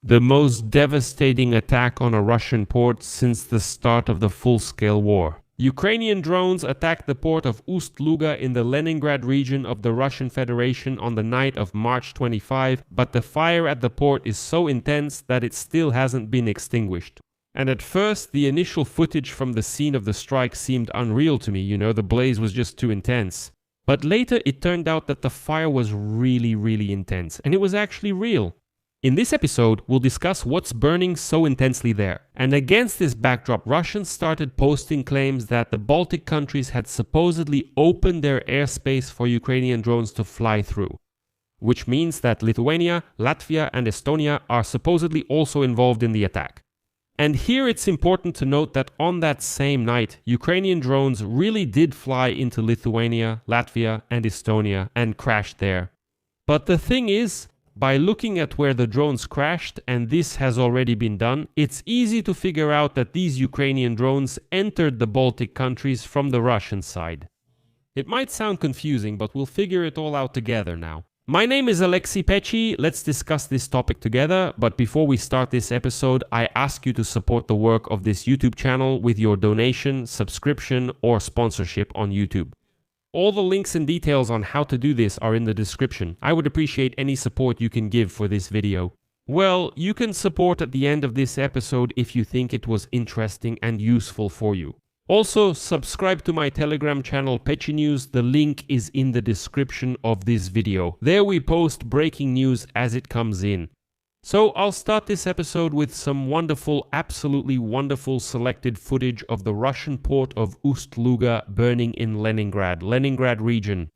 the most devastating attack on a Russian port since the start of the full-scale war. Ukrainian drones attacked the port of Ust-Luga in the Leningrad region of the Russian Federation on the night of March 25, but the fire at the port is so intense that it still hasn't been extinguished. And at first, the initial footage from the scene of the strike seemed unreal to me, the blaze was just too intense. But later it turned out that the fire was really intense, and it was actually real. In this episode, we'll discuss what's burning so intensely there. And against this backdrop, Russians started posting claims that the Baltic countries had supposedly opened their airspace for Ukrainian drones to fly through. Which means that Lithuania, Latvia, and Estonia are supposedly also involved in the attack. And here it's important to note that on that same night, Ukrainian drones really did fly into Lithuania, Latvia, and Estonia and crashed there. But the thing is, by looking at where the drones crashed, and this has already been done, it's easy to figure out that these Ukrainian drones entered the Baltic countries from the Russian side. It might sound confusing, but we'll figure it all out together now. My name is Alexei Pechi, let's discuss this topic together, but before we start this episode, I ask you to support the work of this YouTube channel with your donation, subscription, or sponsorship on YouTube. All the links and details on how to do this are in the description. I would appreciate any support you can give for this video. Well, you can support at the end of this episode if you think it was interesting and useful for you. Also, subscribe to my Telegram channel Pechi News, the link is in the description of this video. There we post breaking news as it comes in. So I'll start this episode with some wonderful, absolutely wonderful selected footage of the Russian port of Ust-Luga burning in Leningrad region.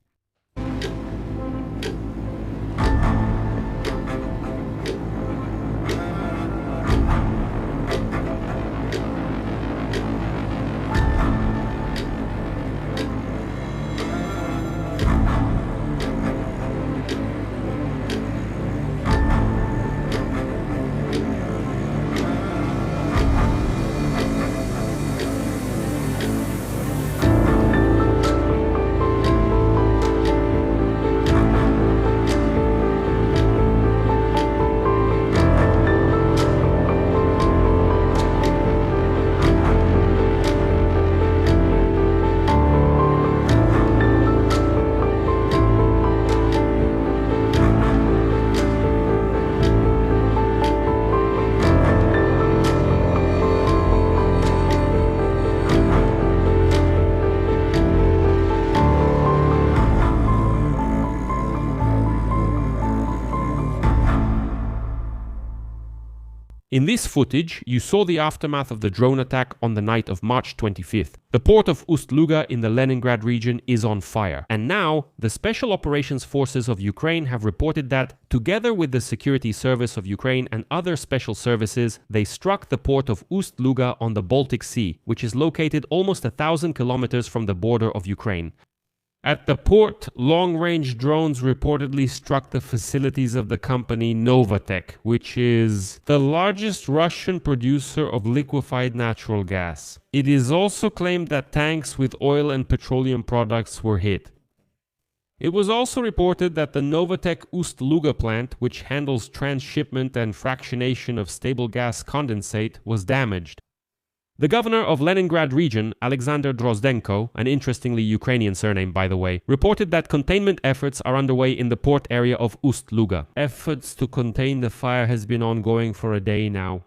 In this footage, you saw the aftermath of the drone attack on the night of March 25th. The port of Ust-Luga in the Leningrad region is on fire. And now, the Special Operations Forces of Ukraine have reported that, together with the Security Service of Ukraine and other special services, they struck the port of Ust-Luga on the Baltic Sea, which is located almost 1,000 kilometers from the border of Ukraine. At the port, long-range drones reportedly struck the facilities of the company Novatek, which is the largest Russian producer of liquefied natural gas. It is also claimed that tanks with oil and petroleum products were hit. It was also reported that the Novatek Ust-Luga plant, which handles transshipment and fractionation of stable gas condensate, was damaged. The governor of Leningrad region, Alexander Drozdenko, an interestingly Ukrainian surname by the way, reported that containment efforts are underway in the port area of Ust-Luga. Efforts to contain the fire has been ongoing for a day now.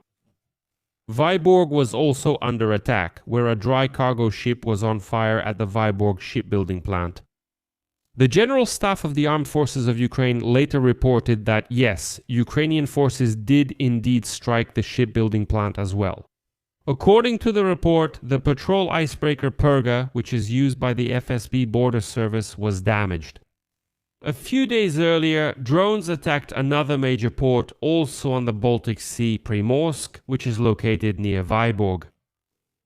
Vyborg was also under attack, where a dry cargo ship was on fire at the Vyborg shipbuilding plant. The General Staff of the Armed Forces of Ukraine later reported that yes, Ukrainian forces did indeed strike the shipbuilding plant as well. According to the report, the patrol icebreaker Perga, which is used by the FSB border service, was damaged. A few days earlier, drones attacked another major port, also on the Baltic Sea, Primorsk, which is located near Vyborg.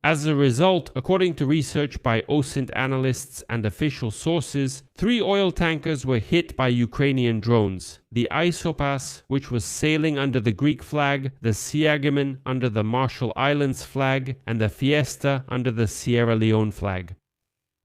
As a result, according to research by OSINT analysts and official sources, 3 oil tankers were hit by Ukrainian drones. The Isopas, which was sailing under the Greek flag, the Siagimen under the Marshall Islands flag, and the Fiesta under the Sierra Leone flag.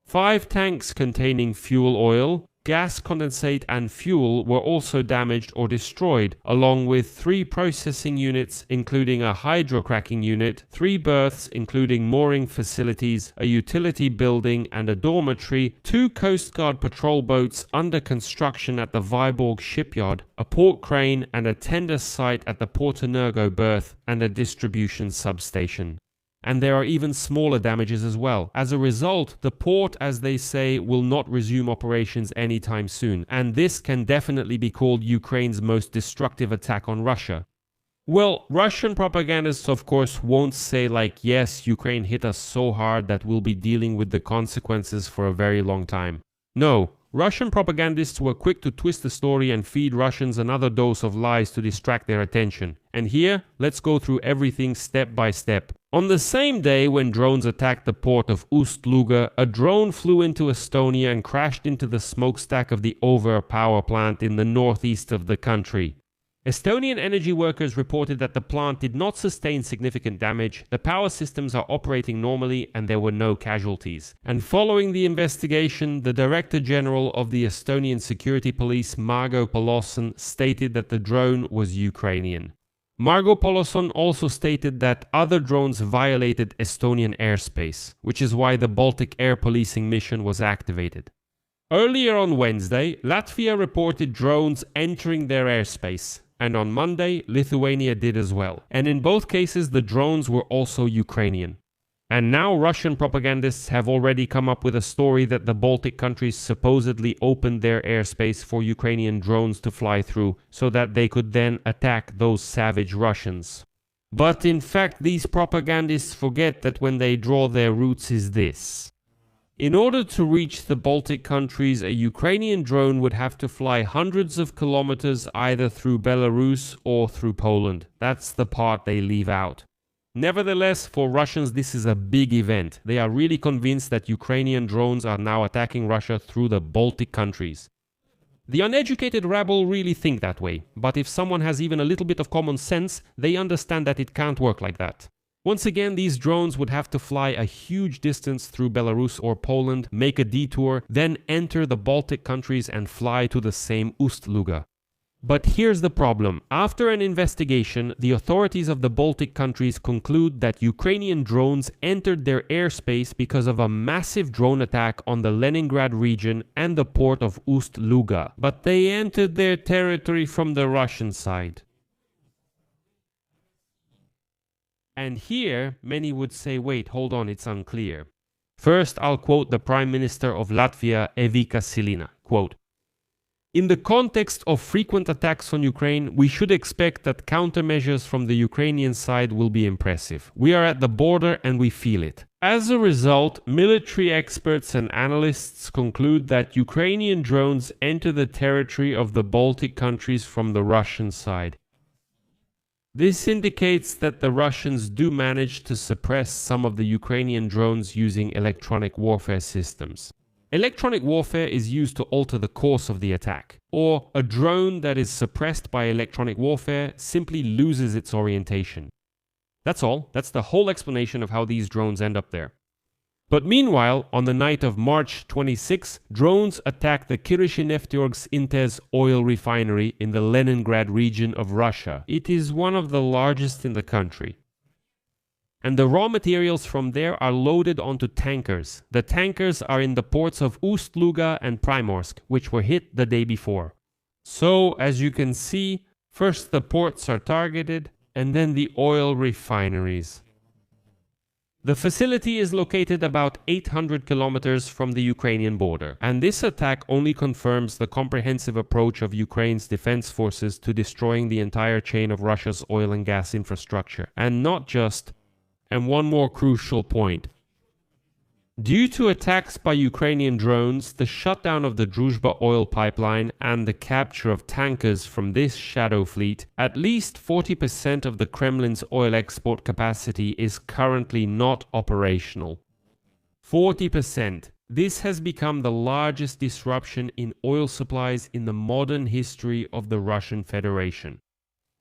5 tanks containing fuel oil, gas condensate and fuel were also damaged or destroyed, along with 3 processing units including a hydrocracking unit, 3 berths including mooring facilities, a utility building and a dormitory, 2 Coast Guard patrol boats under construction at the Viborg shipyard, a port crane and a tender site at the Porto-Nergo berth, and a distribution substation. And there are even smaller damages as well. As a result, the port, as they say, will not resume operations anytime soon, and this can definitely be called Ukraine's most destructive attack on Russia. Well, Russian propagandists of course won't say like, yes, Ukraine hit us so hard that we'll be dealing with the consequences for a very long time. No. Russian propagandists were quick to twist the story and feed Russians another dose of lies to distract their attention. And here, let's go through everything step by step. On the same day when drones attacked the port of Ust-Luga, a drone flew into Estonia and crashed into the smokestack of the Over power plant in the northeast of the country. Estonian energy workers reported that the plant did not sustain significant damage, the power systems are operating normally and there were no casualties. And following the investigation, the Director General of the Estonian Security Police, Margo Poloson, stated that the drone was Ukrainian. Margo Poloson also stated that other drones violated Estonian airspace, which is why the Baltic air policing mission was activated. Earlier on Wednesday, Latvia reported drones entering their airspace. And on Monday, Lithuania did as well. And in both cases, the drones were also Ukrainian. And now Russian propagandists have already come up with a story that the Baltic countries supposedly opened their airspace for Ukrainian drones to fly through, so that they could then attack those savage Russians. But in fact, these propagandists forget that when they draw their roots is this. In order to reach the Baltic countries, a Ukrainian drone would have to fly hundreds of kilometers either through Belarus or through Poland. That's the part they leave out. Nevertheless, for Russians this is a big event. They are really convinced that Ukrainian drones are now attacking Russia through the Baltic countries. The uneducated rabble really think that way, but if someone has even a little bit of common sense, they understand that it can't work like that. Once again, these drones would have to fly a huge distance through Belarus or Poland, make a detour, then enter the Baltic countries and fly to the same Ust-Luga. But here's the problem. After an investigation, the authorities of the Baltic countries conclude that Ukrainian drones entered their airspace because of a massive drone attack on the Leningrad region and the port of Ust-Luga. But they entered their territory from the Russian side. And here, many would say, wait, hold on, it's unclear. First, I'll quote the Prime Minister of Latvia, Evika Silina, quote, "In the context of frequent attacks on Ukraine, we should expect that countermeasures from the Ukrainian side will be impressive. We are at the border and we feel it. As a result, military experts and analysts conclude that Ukrainian drones enter the territory of the Baltic countries from the Russian side. This indicates that the Russians do manage to suppress some of the Ukrainian drones using electronic warfare systems. Electronic warfare is used to alter the course of the attack, or a drone that is suppressed by electronic warfare simply loses its orientation. That's all. That's the whole explanation of how these drones end up there. But meanwhile, on the night of March 26, drones attacked the Kirishneftyorsk Intez oil refinery in the Leningrad region of Russia. It is one of the largest in the country. And the raw materials from there are loaded onto tankers. The tankers are in the ports of Ust-Luga and Primorsk, which were hit the day before. So, as you can see, first the ports are targeted, and then the oil refineries. The facility is located about 800 kilometers from the Ukrainian border, and this attack only confirms the comprehensive approach of Ukraine's defense forces to destroying the entire chain of Russia's oil and gas infrastructure, and not just. And one more crucial point. Due to attacks by Ukrainian drones, the shutdown of the Druzhba oil pipeline and the capture of tankers from this shadow fleet, at least 40% of the Kremlin's oil export capacity is currently not operational. 40%. This has become the largest disruption in oil supplies in the modern history of the Russian Federation.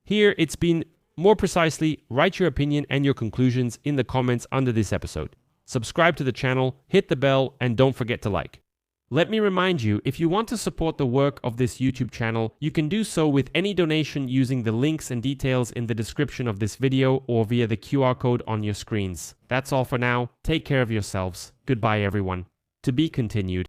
Here it's been more precisely, write your opinion and your conclusions in the comments under this episode. Subscribe to the channel, hit the bell, and don't forget to like. Let me remind you, if you want to support the work of this YouTube channel, you can do so with any donation using the links and details in the description of this video or via the QR code on your screens. That's all for now. Take care of yourselves. Goodbye, everyone. To be continued.